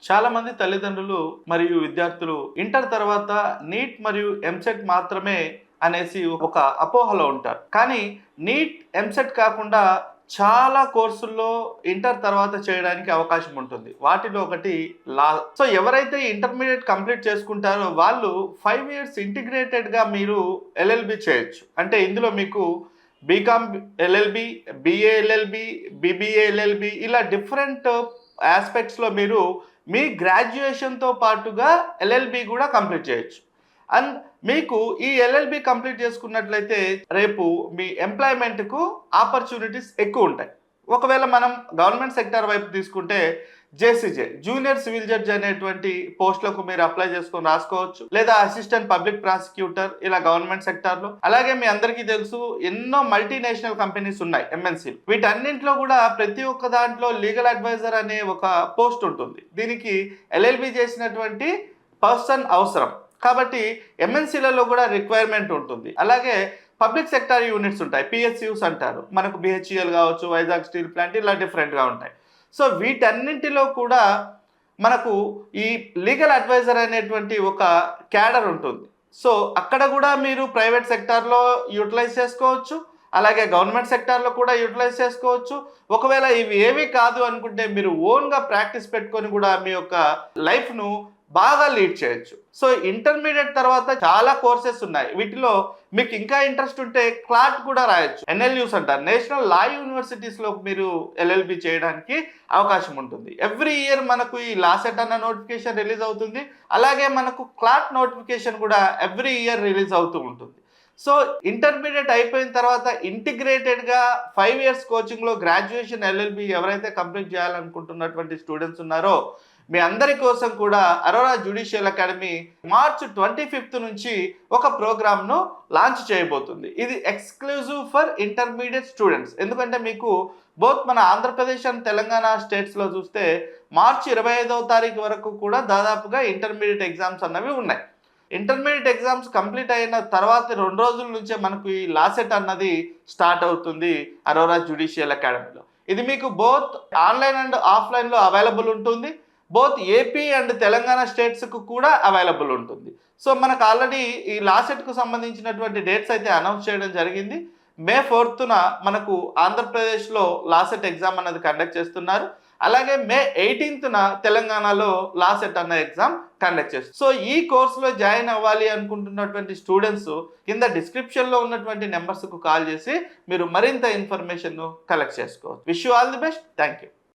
చాలా మంది తల్లిదండ్రులు మరియు విద్యార్థులు ఇంటర్ తర్వాత నీట్ మరియు ఎంసెట్ మాత్రమే అనేసి ఒక అపోహలో ఉంటారు. కానీ నీట్ ఎంసెట్ కాకుండా చాలా కోర్సుల్లో ఇంటర్ తర్వాత చేయడానికి అవకాశం ఉంటుంది. వాటిలో ఒకటి లా. సో ఎవరైతే ఇంటర్మీడియట్ కంప్లీట్ చేసుకుంటారో వాళ్ళు 5 ఇయర్స్ ఇంటిగ్రేటెడ్గా మీరు ఎల్ఎల్బి చేయొచ్చు. అంటే ఇందులో మీకు BCom LLB, BA LLB, BBA LLB ఇలా డిఫరెంట్ ఆస్పెక్ట్స్లో మీరు మీ గ్రాడ్యుయేషన్తో పాటుగా ఎల్ఎల్బి కూడా కంప్లీట్ చేయొచ్చు. అండ్ మీకు ఈ ఎల్ఎల్బి కంప్లీట్ చేసుకున్నట్లయితే రేపు మీ ఎంప్లాయ్మెంట్కు ఆపర్చునిటీస్ ఎక్కువ ఉంటాయి. ఒకవేళ మనం గవర్నమెంట్ సెక్టార్ వైపు తీసుకుంటే జేసీజే జూనియర్ సివిల్ జడ్జ్ అనేటువంటి పోస్టులకు మీరు అప్లై చేసుకొని రాసుకోవచ్చు, లేదా అసిస్టెంట్ పబ్లిక్ ప్రాసిక్యూటర్ ఇలా గవర్నమెంట్ సెక్టార్లో. అలాగే మీ అందరికీ తెలుసు ఎన్నో మల్టీనేషనల్ కంపెనీస్ ఉన్నాయి, ఎంఎన్సీలు. వీటన్నింటిలో కూడా ప్రతి ఒక్క దాంట్లో లీగల్ అడ్వైజర్ అనే ఒక పోస్ట్ ఉంటుంది. దీనికి ఎల్ఎల్బి చేసినటువంటి పర్సన్ అవసరం కాబట్టి ఎంఎన్సీలలో కూడా రిక్వైర్మెంట్ ఉంటుంది. అలాగే పబ్లిక్ సెక్టార్ యూనిట్స్ ఉంటాయి, పిఎస్యూస్ అంటారు. మనకు బిహెచ్ఈఎల్ కావచ్చు, వైజాగ్ స్టీల్ ప్లాంట్ ఇలా డిఫరెంట్గా ఉంటాయి. సో వీటన్నింటిలో కూడా మనకు ఈ లీగల్ అడ్వైజర్ అనేటువంటి ఒక క్యాడర్ ఉంటుంది. సో అక్కడ కూడా మీరు ప్రైవేట్ సెక్టార్లో యూటిలైజ్ చేసుకోవచ్చు, అలాగే గవర్నమెంట్ సెక్టార్లో కూడా యూటిలైజ్ చేసుకోవచ్చు. ఒకవేళ ఇవి ఏవి కాదు అనుకుంటే మీరు ఓన్గా ప్రాక్టీస్ పెట్టుకొని కూడా మీ యొక్క లైఫ్ను బాగా లీడ్ చేయొచ్చు. సో ఇంటర్మీడియట్ తర్వాత చాలా కోర్సెస్ ఉన్నాయి. వీటిలో మీకు ఇంకా ఇంట్రెస్ట్ ఉంటే క్లాట్ కూడా రాయొచ్చు. ఎన్ఎల్యూస్ అంటారు, నేషనల్ లా యూనివర్సిటీస్లో మీరు ఎల్ఎల్బి చేయడానికి అవకాశం ఉంటుంది. ఎవ్రీ ఇయర్ మనకు ఈ లాసెట్ అన్న నోటిఫికేషన్ రిలీజ్ అవుతుంది. అలాగే మనకు క్లాట్ నోటిఫికేషన్ కూడా ఎవ్రీ ఇయర్ రిలీజ్ అవుతూ ఉంటుంది. సో ఇంటర్మీడియట్ అయిపోయిన తర్వాత ఇంటిగ్రేటెడ్గా 5 ఇయర్స్ కోచింగ్లో గ్రాడ్యుయేషన్ ఎల్ఎల్బి ఎవరైతే కంప్లీట్ చేయాలనుకుంటున్నటువంటి స్టూడెంట్స్ ఉన్నారో మీ అందరి కోసం కూడా అరోరా జ్యుడిషియల్ అకాడమీ మార్చ్ 25 నుంచి ఒక ప్రోగ్రామ్ను లాంచ్ చేయబోతుంది. ఇది ఎక్స్క్లూజివ్ ఫర్ ఇంటర్మీడియట్ స్టూడెంట్స్. ఎందుకంటే మీకు బోత్ మన ఆంధ్రప్రదేశ్ అండ్ తెలంగాణ స్టేట్స్లో చూస్తే మార్చి 25వ తారీఖు వరకు కూడా దాదాపుగా ఇంటర్మీడియట్ ఎగ్జామ్స్ అన్నవి ఉన్నాయి. ఇంటర్మీడియట్ ఎగ్జామ్స్ కంప్లీట్ అయిన తర్వాత 2 రోజుల నుంచే మనకు ఈ లాసెట్ అన్నది స్టార్ట్ అవుతుంది అరోరా జ్యుడిషియల్ అకాడమీలో. ఇది మీకు బోత్ ఆన్లైన్ అండ్ ఆఫ్లైన్లో అవైలబుల్ ఉంటుంది. బోత్ ఏపీ అండ్ తెలంగాణ స్టేట్స్కు కూడా అవైలబుల్ ఉంటుంది. సో మనకు ఆల్రెడీ ఈ లాసెట్కు సంబంధించినటువంటి డేట్స్ అయితే అనౌన్స్ చేయడం జరిగింది. మే 4న మనకు ఆంధ్రప్రదేశ్లో లాసెట్ ఎగ్జామ్ అన్నది కండక్ట్ చేస్తున్నారు. అలాగే మే 18న తెలంగాణలో లాసెట్ అన్న ఎగ్జామ్ కండక్ట్ చేస్తారు. సో ఈ కోర్సులో జాయిన్ అవ్వాలి అనుకుంటున్నటువంటి స్టూడెంట్స్ కింద డిస్క్రిప్షన్లో ఉన్నటువంటి నెంబర్స్కు కాల్ చేసి మీరు మరింత ఇన్ఫర్మేషన్ కలెక్ట్ చేసుకోవచ్చు. Wish you all the best. Thank you.